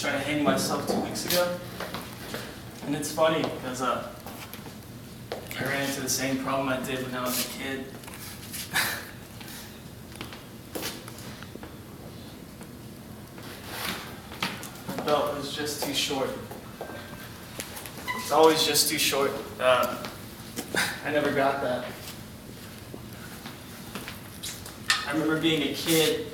tried to hang myself 2 weeks ago. And it's funny because I ran into the same problem I did when I was a kid. My belt was just too short. It's always just too short. I never got that. I remember being a kid.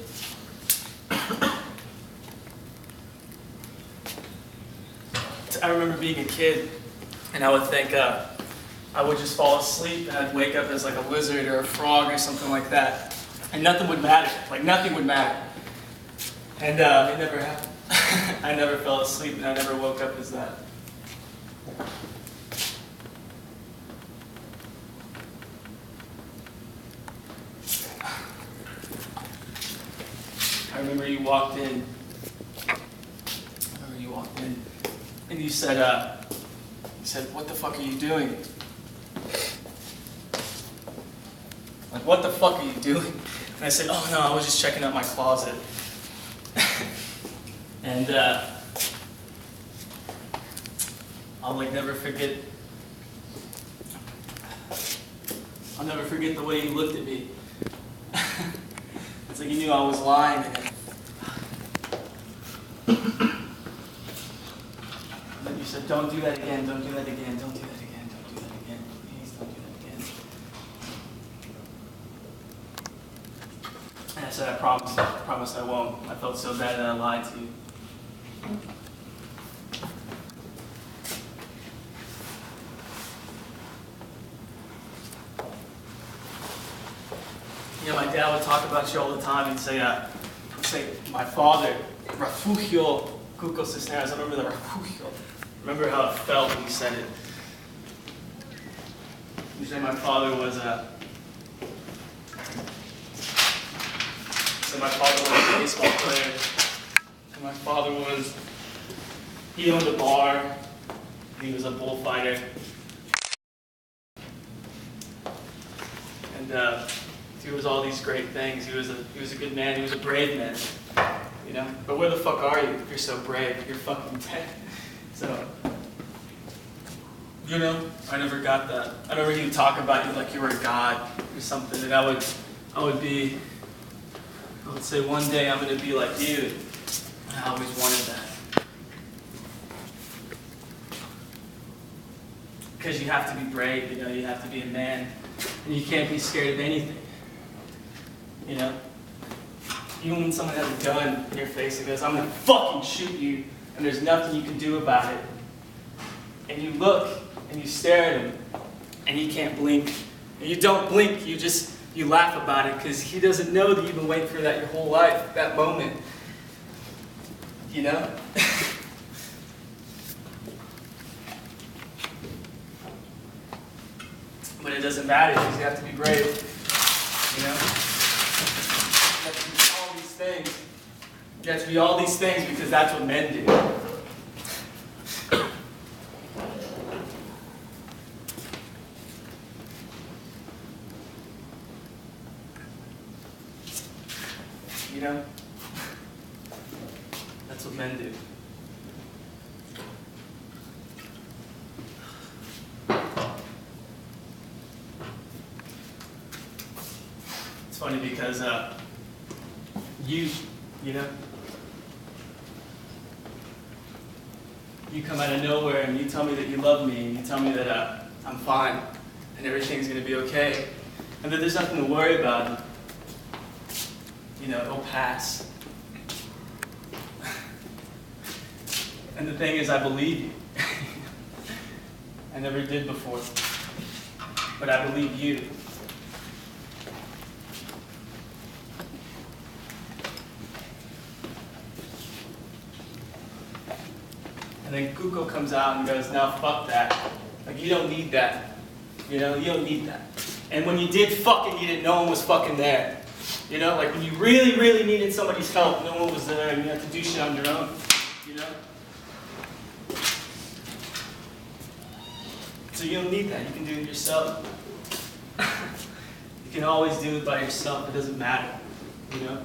And I would think I would just fall asleep and I'd wake up as like a lizard or a frog or something like that, and nothing would matter. Like nothing would matter. And it never happened. I never fell asleep and I never woke up as that. I remember you walked in. And you said, "What the fuck are you doing?" Like, what the fuck are you doing? And I said, "Oh no, I was just checking out my closet." And I'll never forget the way you looked at me. It's like you knew I was lying. And then you said, "Don't do that again, don't do that again, don't do that again, don't do that again, please don't do that again." And I said, I promise I won't. I felt so bad that I lied to you. My dad would talk about you all the time and say my father, refugio, Cuco Cisneros. I remember the refugio. Remember how it felt when you said it. You said my father was a baseball player. And my father he owned a bar. He was a bullfighter. And he was all these great things. He was a good man. He was a brave man. You know? But where the fuck are you if you're so brave? You're fucking dead. So, you know, I never got that. I never heard you talk about you like you were a god or something. And I would say one day I'm gonna be like you. I always wanted that. Because you have to be brave, you know, you have to be a man. And you can't be scared of anything. You know? Even when someone has a gun in your face and goes, "I'm gonna fucking shoot you," and there's nothing you can do about it. And you look and you stare at him and he can't blink. And you don't blink, you laugh about it because he doesn't know that you've been waiting for that your whole life, that moment. You know? But it doesn't matter because you have to be brave. You know? You have to be all these things. You have to be all these things because that's what men do. You know? That's what men do. It's funny because you know, you come out of nowhere and you tell me that you love me and you tell me that I'm fine and everything's going to be okay and that there's nothing to worry about. You know, it'll pass. And the thing is, I believe you. I never did before, but I believe you. And then Cuco comes out and goes, "No, fuck that. Like, you don't need that. You know, you don't need that. And when you did fucking need it, no one was fucking there. You know, like when you really, really needed somebody's help, no one was there and you had to do shit on your own. You know? So you don't need that. You can do it yourself. You can always do it by yourself. It doesn't matter. You know?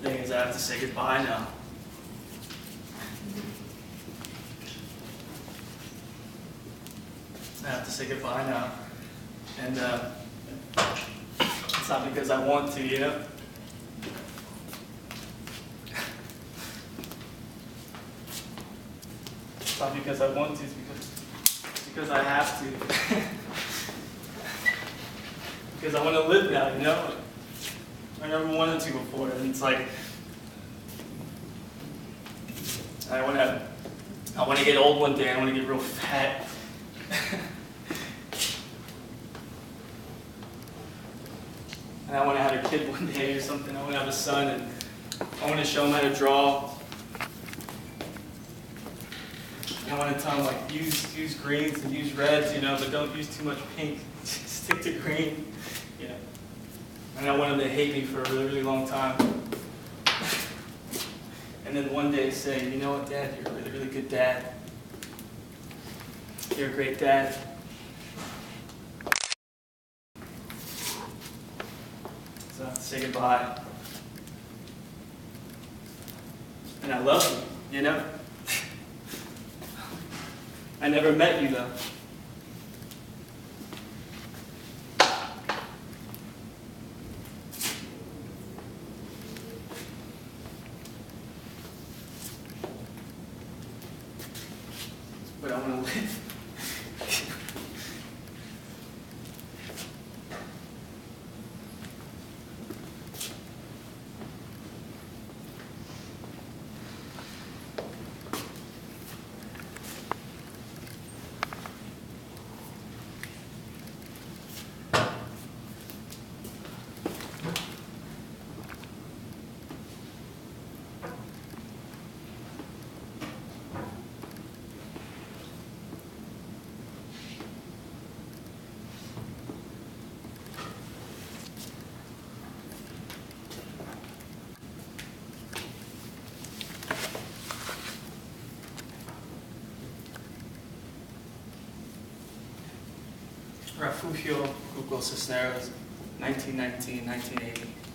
The thing is, I have to say goodbye now. I have to say goodbye now. And it's not because I want to, you know? It's not because I want to, it's because I have to. Because I want to live now, you know? I never wanted to before, and it's like, I want to get old one day, I want to get real fat. And I want to have a kid one day or something. I want to have a son, and I want to show him how to draw. And I want to tell him, like, use greens and use reds, you know, but don't use too much pink. Just stick to green, you know. And I want him to hate me for a really, really long time. And then one day say, you know what, Dad, you're a really, really good dad. You're a great dad. So I have to say goodbye. And I love you, you know? I never met you, though. But I want to live. Refugio Cuco, 1919, 1980.